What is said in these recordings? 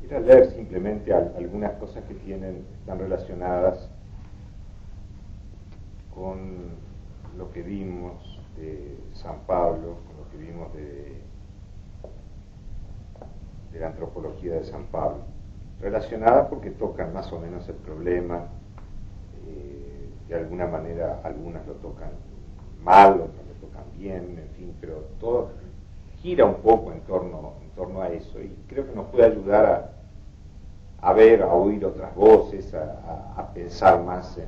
Quisiera leer simplemente algunas cosas que están relacionadas con lo que vimos de San Pablo, con lo que vimos de la antropología de San Pablo, relacionadas porque tocan más o menos el problema, de alguna manera algunas lo tocan mal, otras lo tocan bien, en fin, pero todo gira un poco en torno a eso, y creo que nos puede ayudar a ver, a oír otras voces, a pensar más en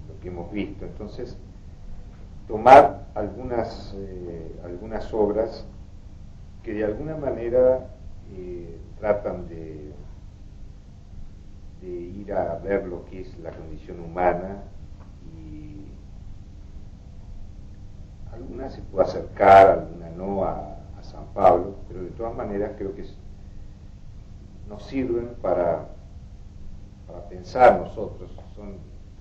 lo que hemos visto. Entonces, tomar algunas obras que de alguna manera tratan de ir a ver lo que es la condición humana, y algunas se puede acercar, algunas no a San Pablo, pero de todas maneras creo que nos sirven para pensar nosotros. Son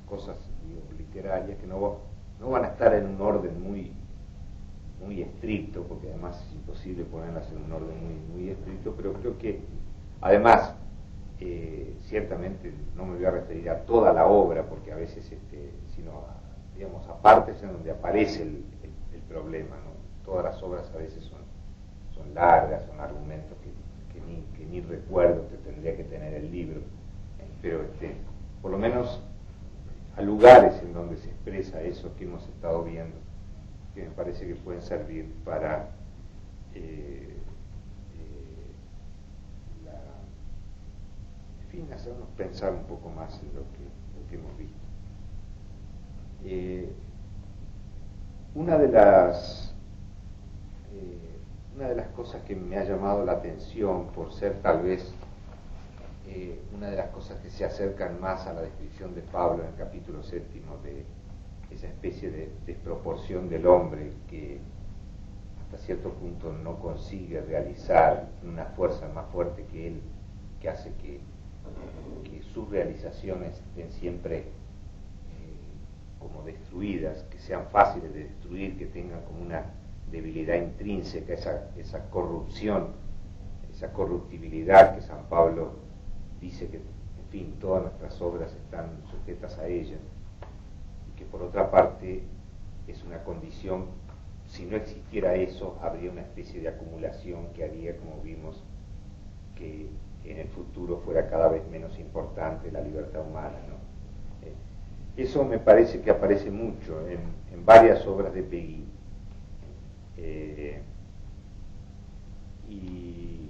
cosas, digo, literarias que no van a estar en un orden muy estricto, porque además es imposible ponerlas en un orden muy estricto, pero creo que además ciertamente no me voy a referir a toda la obra, porque a veces sino digamos a partes en donde aparece el problema, ¿no? Todas las obras a veces son largas, son argumentos que ni recuerdo que tendría que tener el libro, pero por lo menos a lugares en donde se expresa eso que hemos estado viendo, que me parece que pueden servir para hacernos pensar un poco más en lo que hemos visto. Una de las cosas que me ha llamado la atención, por ser tal vez una de las cosas que se acercan más a la descripción de Pablo en el capítulo 7, de esa especie de desproporción del hombre que hasta cierto punto no consigue realizar, una fuerza más fuerte que él, que hace que sus realizaciones estén siempre como destruidas, que sean fáciles de destruir, que tengan como una debilidad intrínseca, esa corrupción, esa corruptibilidad que San Pablo dice que, en fin, todas nuestras obras están sujetas a ella, y que por otra parte es una condición. Si no existiera eso, habría una especie de acumulación que haría, como vimos, que en el futuro fuera cada vez menos importante la libertad humana, ¿no? Eso me parece que aparece mucho en varias obras de Peggy, y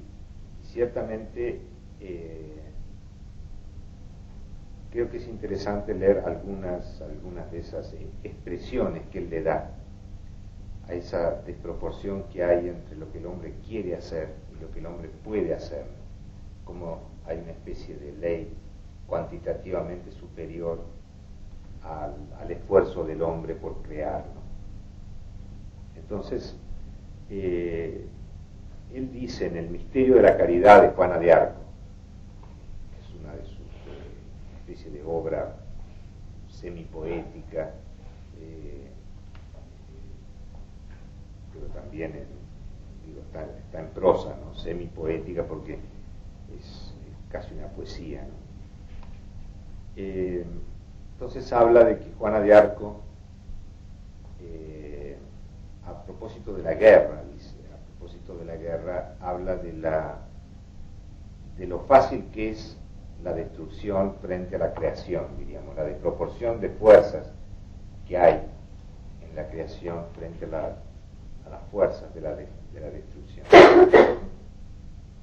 ciertamente creo que es interesante leer algunas de esas expresiones que él le da a esa desproporción que hay entre lo que el hombre quiere hacer y lo que el hombre puede hacer, como hay una especie de ley cuantitativamente superior al esfuerzo del hombre por crear, ¿no? Entonces, él dice en El misterio de la caridad de Juana de Arco, que es una de sus especie de obra semipoética, pero también está en prosa, ¿no? Semipoética, porque es casi una poesía, ¿no? Entonces habla de que Juana de Arco, a propósito de la guerra, habla de lo fácil que es la destrucción frente a la creación, diríamos, la desproporción de fuerzas que hay en la creación frente a las fuerzas de la destrucción.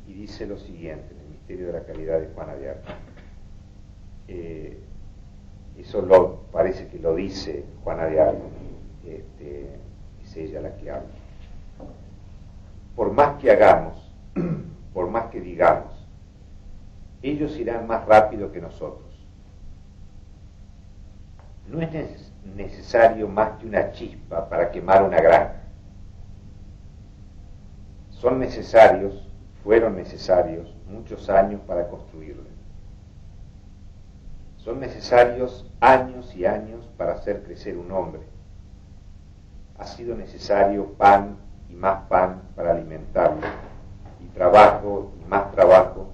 Y dice lo siguiente, en El misterio de la caridad de Juana de Arco. Eso parece que lo dice Juana de Arco, es ella la que habla. Por más que hagamos, por más que digamos, ellos irán más rápido que nosotros. No es necesario más que una chispa para quemar una granja. Fueron necesarios muchos años para construirla. Son necesarios años y años para hacer crecer un hombre. Ha sido necesario pan y más pan para alimentarlo, y trabajo y más trabajo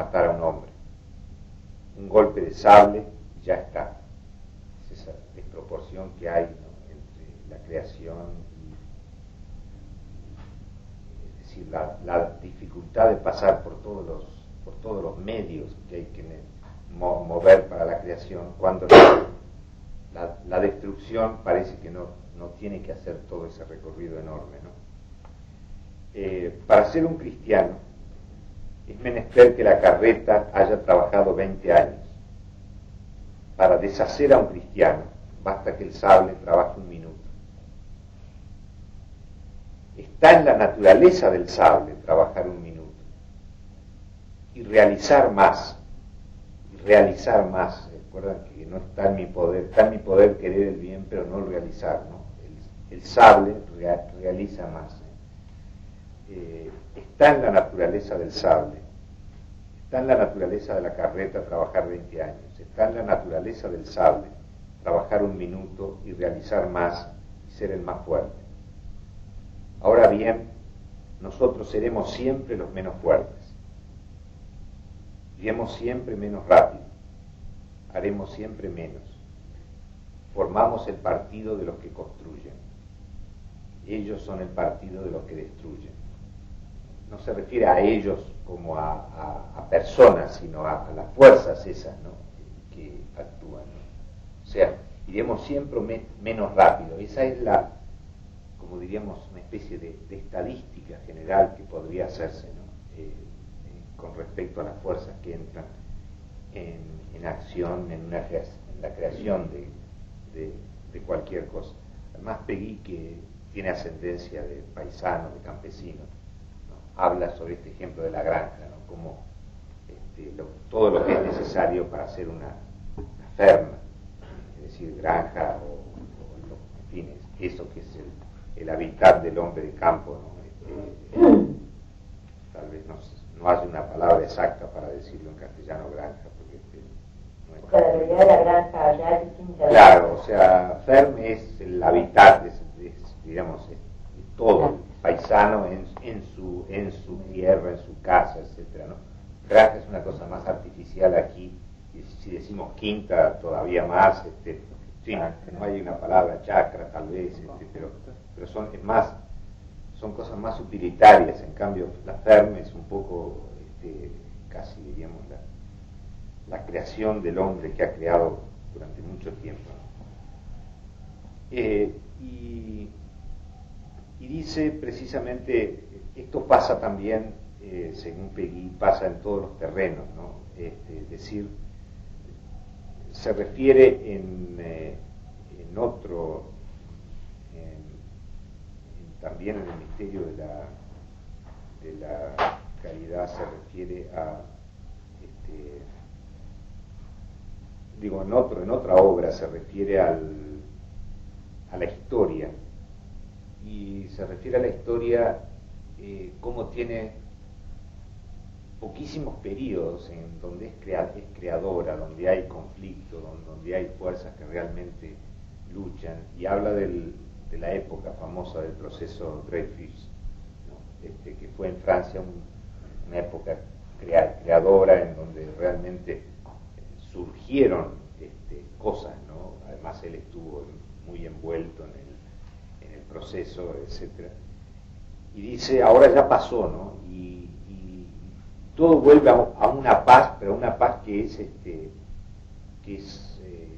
matar a un hombre. Un golpe de sable y ya está. Es esa desproporción que hay, ¿no?, entre la creación y, es decir, la dificultad de pasar por todos los medios que hay que mover para la creación, cuando la destrucción parece que no tiene que hacer todo ese recorrido enorme, ¿no? Para ser un cristiano es menester que la carreta haya trabajado 20 años. Para deshacer a un cristiano basta que el sable trabaje 1 minuto. Está en la naturaleza del sable trabajar 1 minuto y realizar más. Recuerdan que no está en mi poder querer el bien, pero no realizar, ¿no? El sable realiza más. Está en la naturaleza del sable, está en la naturaleza de la carreta trabajar 20 años, está en la naturaleza del sable trabajar 1 minuto y realizar más y ser el más fuerte. Ahora bien, nosotros seremos siempre los menos fuertes, iremos siempre menos rápido, haremos siempre menos, formamos el partido de los que construyen, ellos son el partido de los que destruyen. No se refiere a ellos como a personas, sino a las fuerzas esas, ¿no?, que actúan, ¿no? O sea, iremos siempre menos rápido. Esa es como diríamos, una especie de estadística general que podría hacerse, ¿no?, con respecto a las fuerzas que entran en acción, en la creación de cualquier cosa. Además, Peggy, que tiene ascendencia de paisano, de campesino, habla sobre este ejemplo de la granja, ¿no?, como todo lo que es necesario para hacer una ferma, es decir, granja en fin, eso que es el hábitat del hombre de campo, ¿no? Tal vez no haya una palabra exacta para decirlo en castellano granja, porque no es... Porque la realidad de la granja allá es distinta. Claro, o sea, ferm es el hábitat, digamos, todo el paisano en su tierra, en su casa, etcétera, ¿no? Granja es una cosa más artificial aquí, y si decimos quinta todavía más, sí, no hay una palabra chacra tal vez, pero son cosas más utilitarias. En cambio la ferm es un poco casi diríamos la creación del hombre que ha creado durante mucho tiempo, ¿no? Y dice precisamente, esto pasa también, según Peggy, pasa en todos los terrenos, ¿no? Es decir, se refiere también en el misterio de la caridad, se refiere a en otra obra se refiere a la historia, y se refiere a la historia como tiene poquísimos periodos en donde es creadora, donde hay conflicto, donde hay fuerzas que realmente luchan, y habla de la época famosa del proceso Dreyfus, ¿no? Que fue en Francia una época creadora en donde realmente surgieron cosas, ¿no? Además él estuvo muy envuelto en el proceso, etcétera. Y dice, ahora ya pasó, ¿no? Y todo vuelve a una paz, pero una paz que es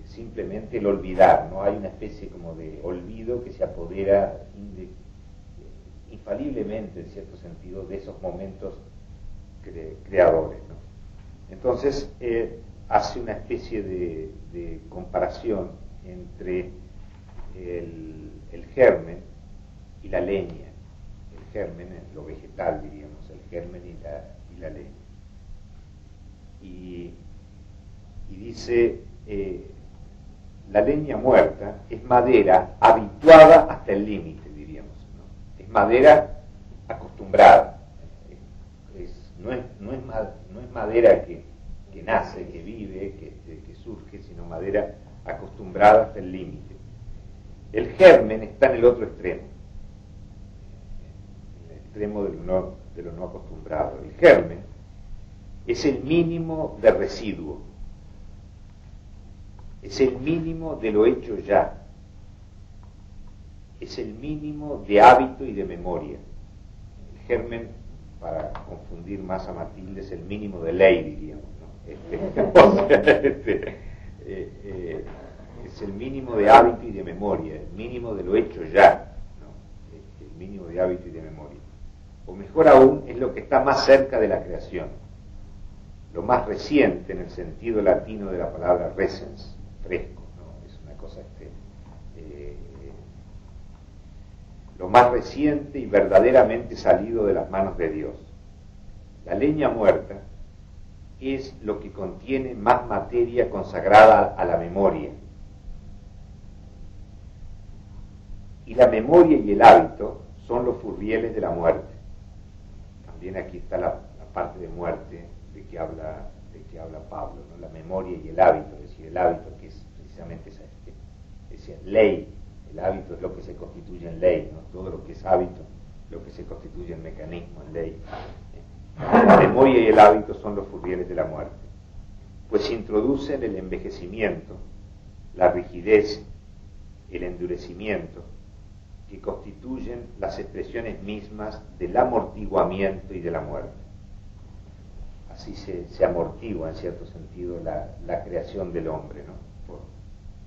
simplemente el olvidar, ¿no? Hay una especie como de olvido que se apodera infaliblemente, en cierto sentido, de esos momentos creadores, ¿no? Entonces, hace una especie de comparación entre el germen y la leña. El germen es lo vegetal, diríamos, el germen y la leña. Y dice, la leña muerta es madera habituada hasta el límite, diríamos, ¿no? Es madera acostumbrada. No es madera que nace, que vive, que surge, sino madera acostumbrada hasta el límite. El germen está en el otro extremo, en el extremo de lo no acostumbrado. El germen es el mínimo de residuo, es el mínimo de lo hecho ya, es el mínimo de hábito y de memoria. El germen, para confundir más a Matilde, es el mínimo de ley, diríamos, ¿no? Es el mínimo de hábito y de memoria, el mínimo de lo hecho ya, ¿no? El mínimo de hábito y de memoria. O mejor aún, es lo que está más cerca de la creación, lo más reciente en el sentido latino de la palabra recens, fresco, ¿no? Es una cosa lo más reciente y verdaderamente salido de las manos de Dios. La leña muerta es lo que contiene más materia consagrada a la memoria. Y la memoria y el hábito son los furrieles de la muerte. También aquí está la parte de muerte de que habla Pablo, ¿no? La memoria y el hábito, es decir, el hábito que es precisamente esa ley. El hábito es lo que se constituye en ley, ¿no? Todo lo que es hábito, lo que se constituye en mecanismo, en ley. La memoria y el hábito son los furrieles de la muerte, pues introducen el envejecimiento, la rigidez, el endurecimiento, que constituyen las expresiones mismas del amortiguamiento y de la muerte. Así se amortigua en cierto sentido la creación del hombre, ¿no? Por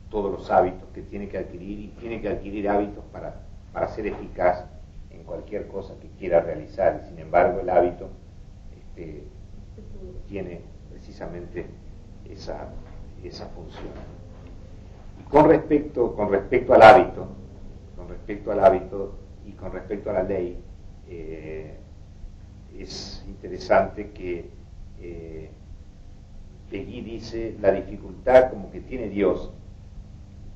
todos los hábitos que tiene que adquirir, y tiene que adquirir hábitos para ser eficaz en cualquier cosa que quiera realizar, y sin embargo el hábito tiene precisamente esa función. Y con respecto al hábito y con respecto a la ley, es interesante que Peggy dice la dificultad como que tiene Dios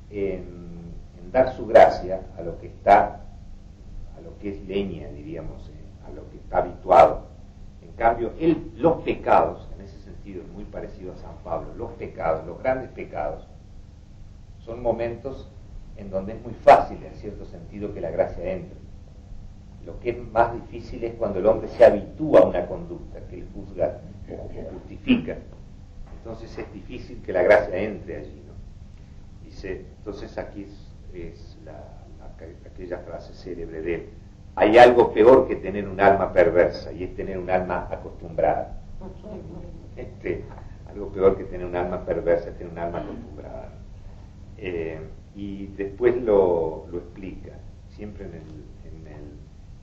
en dar su gracia a lo que es leña, diríamos, a lo que está habituado. En cambio, los pecados, en ese sentido es muy parecido a San Pablo, los pecados, los grandes pecados, son momentos en donde es muy fácil, en cierto sentido, que la gracia entre. Lo que es más difícil es cuando el hombre se habitúa a una conducta que él juzga o justifica. Entonces es difícil que la gracia entre allí, ¿no? Dice, entonces aquí es aquella frase célebre de él: hay algo peor que tener un alma perversa, y es tener un alma acostumbrada. Algo peor que tener un alma perversa es tener un alma acostumbrada. Y después lo explica, siempre en el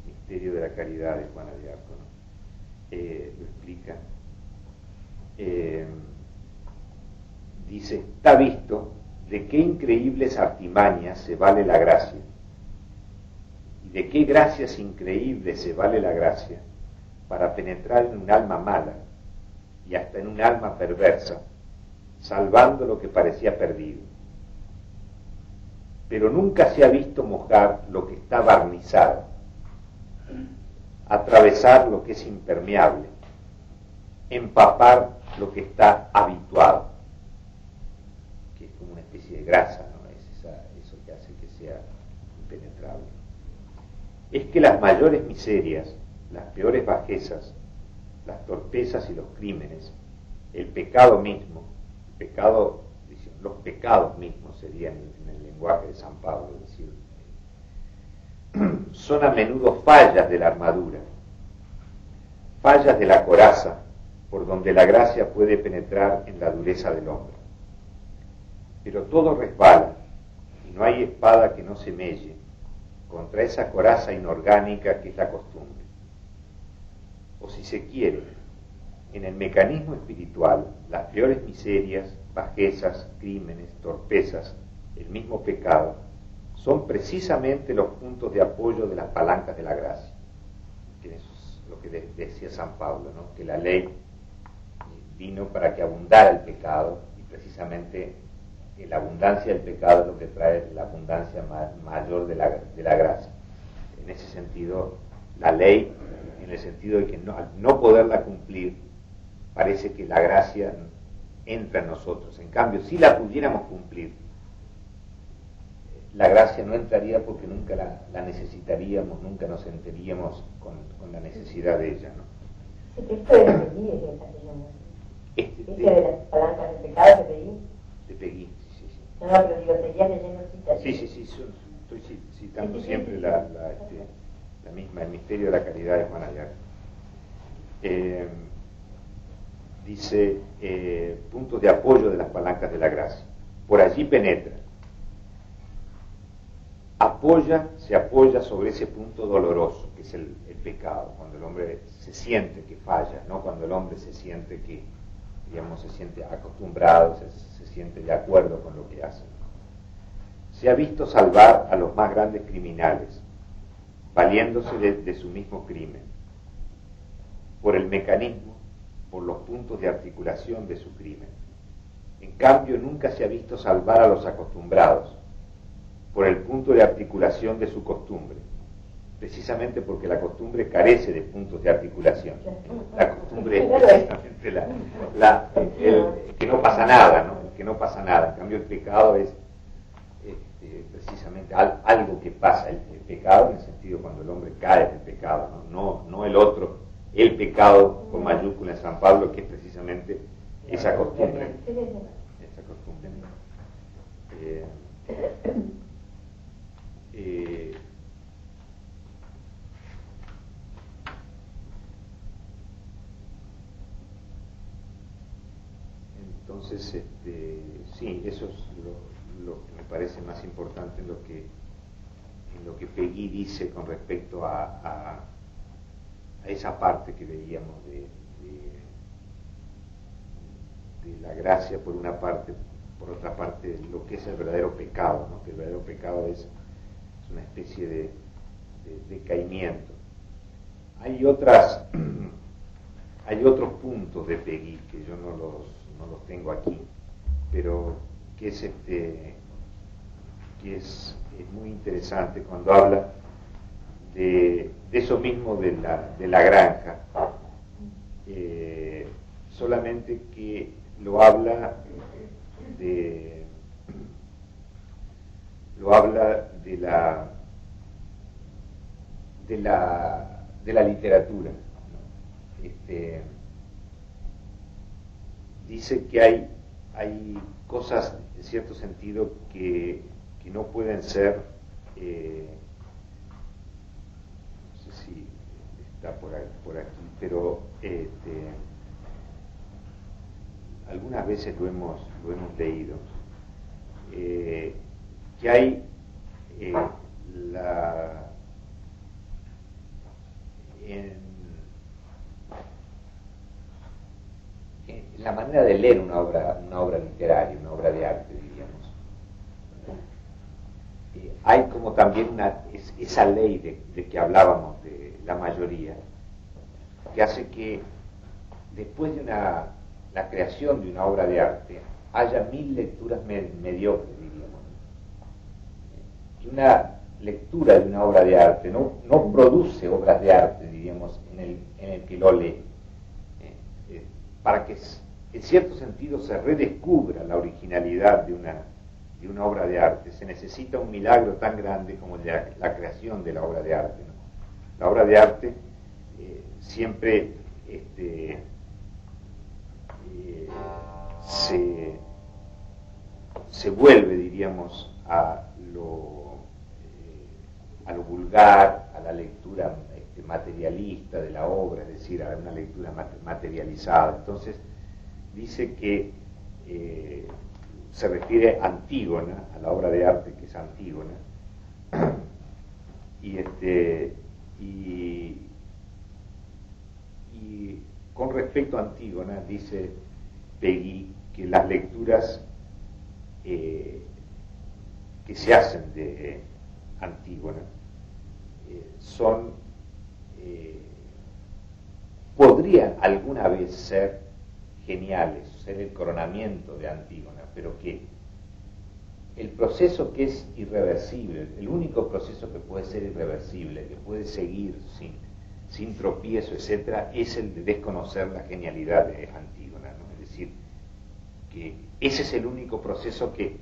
misterio de la caridad de Juana de Arco, ¿no? Lo explica. Dice, está visto de qué increíbles artimañas se vale la gracia, y de qué gracias increíbles se vale la gracia para penetrar en un alma mala y hasta en un alma perversa, salvando lo que parecía perdido. Pero nunca se ha visto mojar lo que está barnizado, atravesar lo que es impermeable, empapar lo que está habituado, que es como una especie de grasa, ¿no? Es eso que hace que sea impenetrable. Es que las mayores miserias, las peores bajezas, las torpezas y los crímenes, el pecado mismo, los pecados mismos serían en el lenguaje de San Pablo, es decir, son a menudo fallas de la armadura, fallas de la coraza, por donde la gracia puede penetrar en la dureza del hombre. Pero todo resbala, y no hay espada que no se melle contra esa coraza inorgánica que es la costumbre. O si se quiere, en el mecanismo espiritual, las peores miserias, bajezas, crímenes, torpezas, el mismo pecado, son precisamente los puntos de apoyo de las palancas de la gracia. Que eso es lo que decía San Pablo, ¿no? Que la ley vino para que abundara el pecado, y precisamente la abundancia del pecado es lo que trae la abundancia mayor de la gracia. En ese sentido, la ley, en el sentido de que al no poderla cumplir, parece que la gracia entra en nosotros. En cambio, si la pudiéramos cumplir, la gracia no entraría, porque nunca la necesitaríamos, nunca nos sentiríamos con la necesidad de ella, ¿no? Este texto de Peggy es esa que yo no. Este de las palancas del pecado de Peggy. De Peggy, sí, sí. No, pero digo, seguías leyendo citas. Sí, estoy citando siempre la misma, el misterio de la caridad de Juan Ayala. Dice, puntos de apoyo de las palancas de la gracia. Por allí penetra. Se apoya sobre ese punto doloroso, que es el pecado, cuando el hombre se siente que falla, no cuando el hombre se siente que, digamos, se siente acostumbrado, se siente de acuerdo con lo que hace. Se ha visto salvar a los más grandes criminales, valiéndose de su mismo crimen, por el mecanismo, por los puntos de articulación de su crimen. En cambio, nunca se ha visto salvar a los acostumbrados, por el punto de articulación de su costumbre, precisamente porque la costumbre carece de puntos de articulación. La costumbre es precisamente el que no pasa nada, ¿no? El que no pasa nada. En cambio, el pecado es precisamente algo que pasa. El pecado, en el sentido cuando el hombre cae en el pecado, no el otro, el pecado con mayúscula en San Pablo, que es precisamente esa costumbre. Esa costumbre. Entonces, sí, eso es lo que me parece más importante en lo que Peggy dice con respecto a esa parte que veíamos de la gracia por una parte, por otra parte lo que es el verdadero pecado, ¿no? Que el verdadero pecado es una especie de decaimiento. Hay otros puntos de Peggy que yo no los tengo aquí, pero que es muy interesante cuando habla de eso mismo de la granja, solamente que lo habla de la literatura, ¿no? Dice que hay cosas en cierto sentido que no pueden ser, no sé si está por aquí, pero algunas veces lo hemos leído, que hay en la manera de leer una obra literaria, una obra de arte, diríamos. Hay como también esa ley de que hablábamos, de la mayoría, que hace que después de la creación de una obra de arte haya 1000 lecturas mediocres, diríamos. Que una lectura de una obra de arte no produce obras de arte, diríamos, en el que lo lee. Para que en cierto sentido se redescubra la originalidad de una obra de arte, se necesita un milagro tan grande como el de la creación de la obra de arte, ¿no? La obra de arte siempre se vuelve, diríamos, a lo vulgar, a la lectura materialista de la obra, es decir, a una lectura materializada. Entonces dice que se refiere a Antígona, a la obra de arte que es Antígona, y con respecto a Antígona dice Peggy que las lecturas que se hacen de Antígona podrían alguna vez ser geniales, ser el coronamiento de Antígona, pero que el proceso que es irreversible, el único proceso que puede ser irreversible, que puede seguir sin tropiezo, etcétera, es el de desconocer la genialidad de Antígona, ¿no? Es decir, que ese es el único proceso que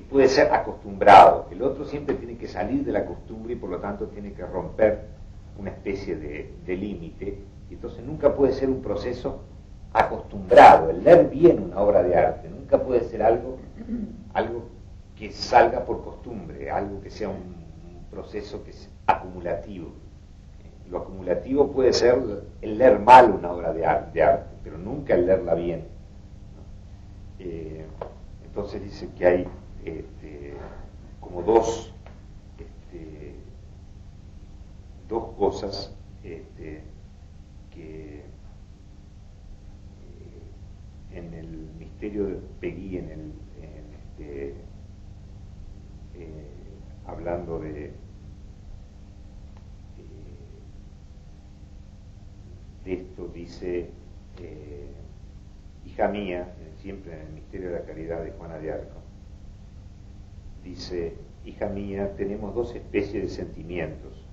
puede ser acostumbrado. El otro siempre tiene que salir de la costumbre y por lo tanto tiene que romper una especie de límite Y entonces nunca puede ser un proceso acostumbrado. El leer bien una obra de arte nunca puede ser algo que salga por costumbre, algo que sea un proceso que es acumulativo. Lo acumulativo puede ser el leer mal una obra de arte, pero nunca el leerla bien. Entonces dice que hay como dos cosas que en el misterio de Peggy, hablando de esto, dice, hija mía, siempre en el misterio de la caridad de Juana de Arco, dice, hija mía, tenemos dos especies de sentimientos.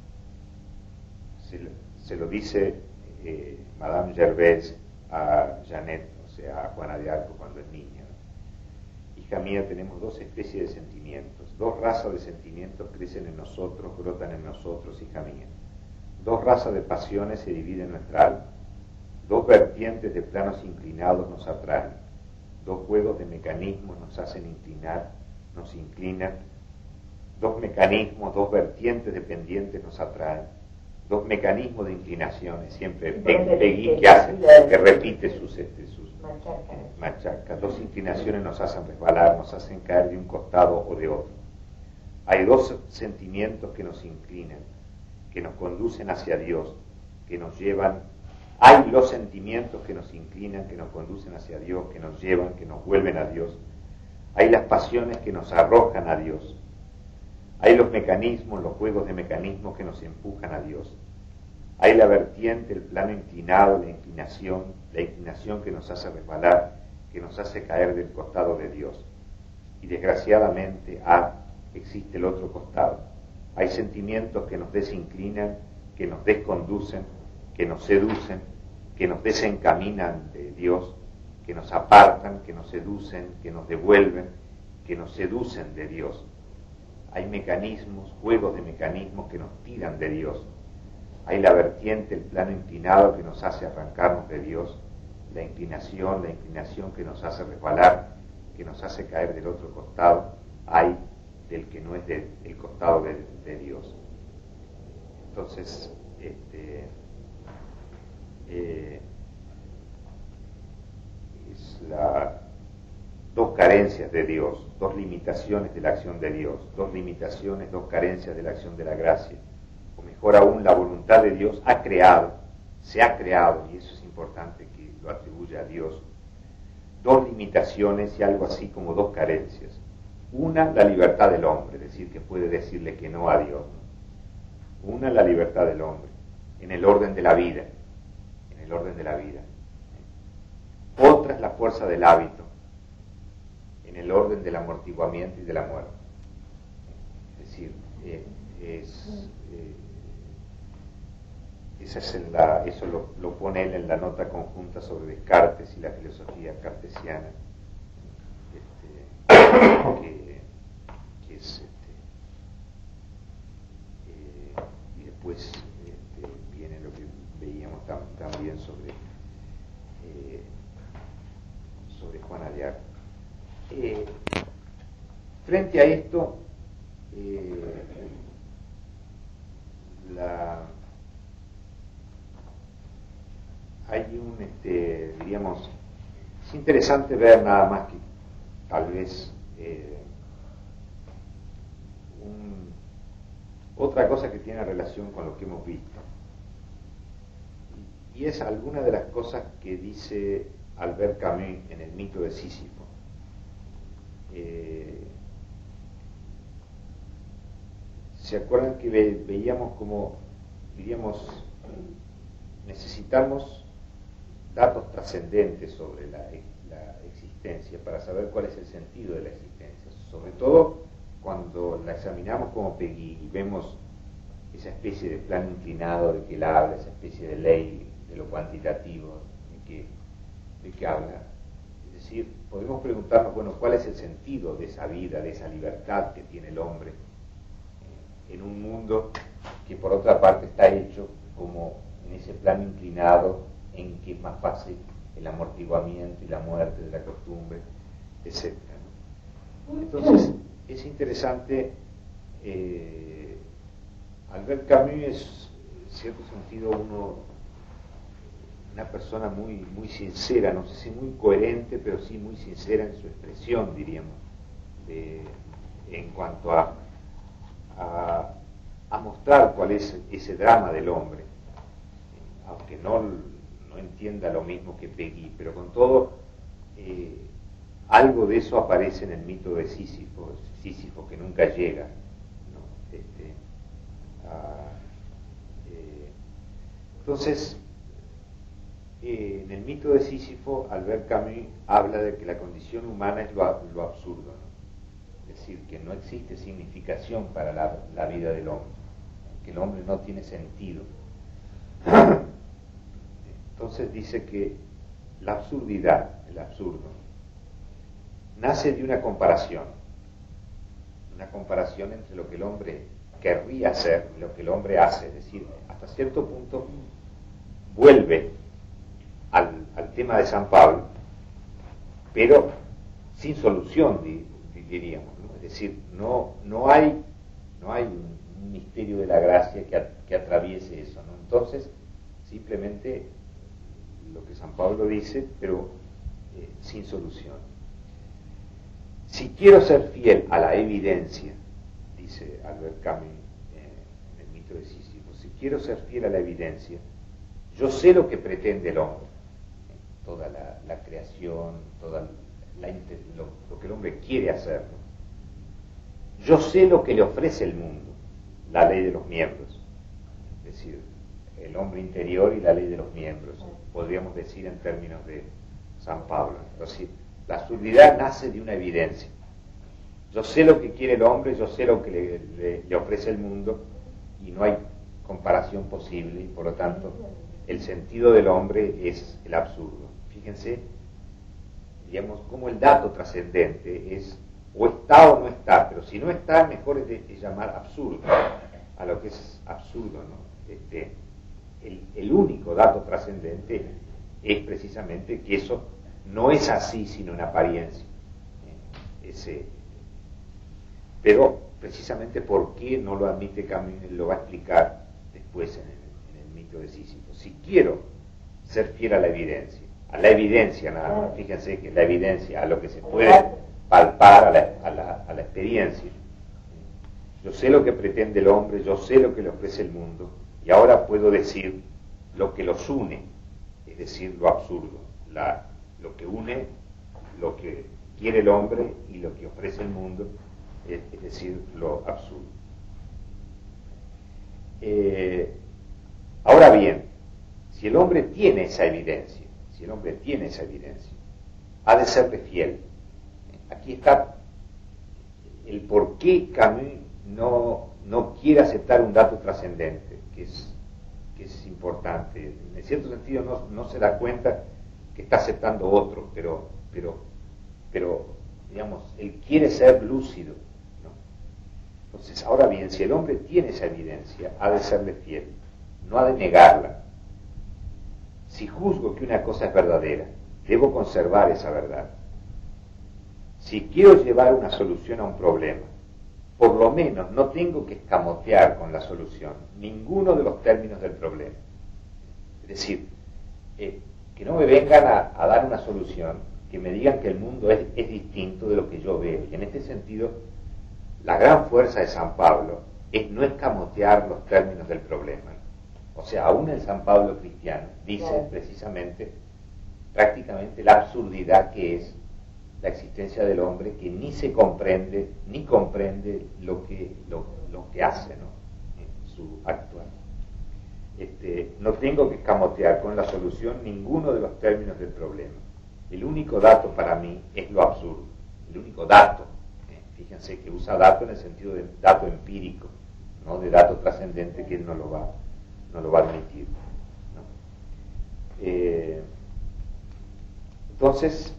Se lo dice Madame Gervais a Janet, o sea, a Juana de Arco cuando es niña. Hija mía, tenemos dos especies de sentimientos, dos razas de sentimientos crecen en nosotros, brotan en nosotros, hija mía. Dos razas de pasiones se dividen en nuestra alma, dos vertientes de planos inclinados nos atraen, dos juegos de mecanismos nos hacen inclinar, nos inclinan, dos mecanismos, dos vertientes de pendientes nos atraen, dos mecanismos de inclinaciones, siempre Peggy que repite sus machacas, dos inclinaciones nos hacen resbalar, nos hacen caer de un costado o de otro. Hay dos sentimientos que nos inclinan, que nos conducen hacia Dios, que nos llevan. Hay los sentimientos que nos inclinan, que nos conducen hacia Dios, que nos llevan, que nos vuelven a Dios. Hay las pasiones que nos arrojan a Dios. Hay los mecanismos, los juegos de mecanismos que nos empujan a Dios. Hay la vertiente, el plano inclinado, la inclinación que nos hace resbalar, que nos hace caer del costado de Dios. Y desgraciadamente existe el otro costado. Hay sentimientos que nos desinclinan, que nos desconducen, que nos seducen, que nos desencaminan de Dios, que nos apartan, que nos seducen, que nos devuelven, que nos seducen de Dios. Hay mecanismos, juegos de mecanismos que nos tiran de Dios. Hay la vertiente, el plano inclinado que nos hace arrancarnos de Dios, la inclinación que nos hace resbalar, que nos hace caer del otro costado. Hay del que no es del costado de Dios. Entonces, es dos carencias de Dios, dos limitaciones de la acción de Dios, dos limitaciones, dos carencias de la acción de la gracia, o mejor aún, la voluntad de Dios se ha creado, y eso es importante que lo atribuya a Dios, dos limitaciones y algo así como dos carencias. Una, la libertad del hombre, es decir, que puede decirle que no a Dios. Una, la libertad del hombre, en el orden de la vida, Otra es la fuerza del hábito, en el orden del amortiguamiento y de la muerte. Es decir, eso lo pone él en la nota conjunta sobre Descartes y la filosofía cartesiana, que es y después viene lo que veíamos también sobre Juana de Arco. Frente a esto, hay diríamos, es interesante ver nada más que tal vez otra cosa que tiene relación con lo que hemos visto, y es alguna de las cosas que dice Albert Camus en el mito de Sísifo. ¿Se acuerdan que veíamos como, diríamos, necesitamos datos trascendentes sobre la existencia para saber cuál es el sentido de la existencia? Sobre todo cuando la examinamos como Peggy y vemos esa especie de plano inclinado de que él habla, esa especie de ley de lo cuantitativo de que habla. Es decir, podemos preguntarnos, bueno, ¿cuál es el sentido de esa vida, de esa libertad que tiene el hombre en un mundo que por otra parte está hecho como en ese plano inclinado en que es más fácil el amortiguamiento y la muerte de la costumbre, etc., ¿no? Entonces, es interesante, Albert Camus es, en cierto sentido, una persona muy sincera, no sé si muy coherente, pero sí muy sincera en su expresión, diríamos, en cuanto a mostrar cuál es ese drama del hombre, aunque no entienda lo mismo que Peggy, pero con todo, algo de eso aparece en el mito de Sísifo que nunca llega, ¿no? Entonces, en el mito de Sísifo, Albert Camus habla de que la condición humana es lo absurdo, ¿no? Es decir, que no existe significación para la vida del hombre, que el hombre no tiene sentido. Entonces dice que la absurdidad, el absurdo, nace de una comparación entre lo que el hombre querría hacer y lo que el hombre hace, es decir, hasta cierto punto vuelve al tema de San Pablo, pero sin solución, diríamos, ¿no? Es decir, no hay un misterio de la gracia que atraviese eso, ¿no? Entonces, simplemente lo que San Pablo dice, pero sin solución. Si quiero ser fiel a la evidencia, dice Albert Camus en el mito de Sísifo, si quiero ser fiel a la evidencia, yo sé lo que pretende el hombre, toda la creación, lo que el hombre quiere hacer, ¿no? Yo sé lo que le ofrece el mundo, la ley de los miembros, es decir, el hombre interior y la ley de los miembros, podríamos decir en términos de San Pablo. Entonces, la absurdidad nace de una evidencia. Yo sé lo que quiere el hombre, yo sé lo que le ofrece el mundo, y no hay comparación posible, y por lo tanto, el sentido del hombre es el absurdo. Fíjense, digamos, cómo el dato trascendente es o está o no está, pero si no está, mejor es llamar absurdo a lo que es absurdo, ¿no? El único dato trascendente es precisamente que eso no es así sino en apariencia. Pero precisamente por qué no lo admite Camus, lo va a explicar después en el mito de Sísifo. Si quiero ser fiel a la evidencia nada más, fíjense que la evidencia, a lo que se puede palpar, a la experiencia. Yo sé lo que pretende el hombre, yo sé lo que le ofrece el mundo, y ahora puedo decir lo que los une, es decir, lo absurdo, lo que une, lo que quiere el hombre y lo que ofrece el mundo, es decir, lo absurdo. Ahora bien, si el hombre tiene esa evidencia, ha de serle fiel. Aquí está el por qué Camus no quiere aceptar un dato trascendente, que es importante. En cierto sentido no se da cuenta que está aceptando otro, pero digamos, él quiere ser lúcido, ¿no? Entonces, ahora bien, si el hombre tiene esa evidencia, ha de serle fiel, no ha de negarla. Si juzgo que una cosa es verdadera, debo conservar esa verdad. Si quiero llevar una solución a un problema, por lo menos no tengo que escamotear con la solución ninguno de los términos del problema. Es decir, que no me vengan a dar una solución, que me digan que el mundo es distinto de lo que yo veo. Y en este sentido, la gran fuerza de San Pablo es no escamotear los términos del problema. O sea, aún el San Pablo cristiano dice precisamente, prácticamente la absurdidad que es la existencia del hombre, que ni se comprende, ni comprende lo que hace, ¿no? En su actuar. No tengo que escamotear con la solución ninguno de los términos del problema. El único dato para mí es lo absurdo. El único dato. Fíjense que usa dato en el sentido de dato empírico, no de dato trascendente, que él no lo va a admitir, ¿no? Entonces,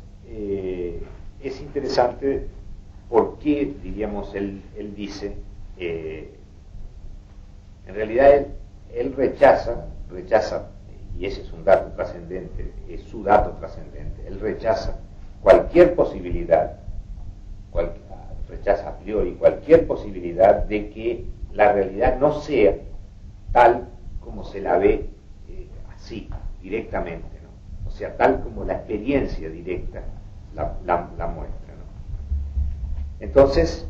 es interesante porque, diríamos, él dice, en realidad él rechaza rechaza, y ese es un dato trascendente, es su dato trascendente, él rechaza cualquier posibilidad, rechaza a priori cualquier posibilidad de que la realidad no sea tal como se la ve así, directamente, ¿no? O sea, tal como la experiencia directa la muestra, ¿no? Entonces,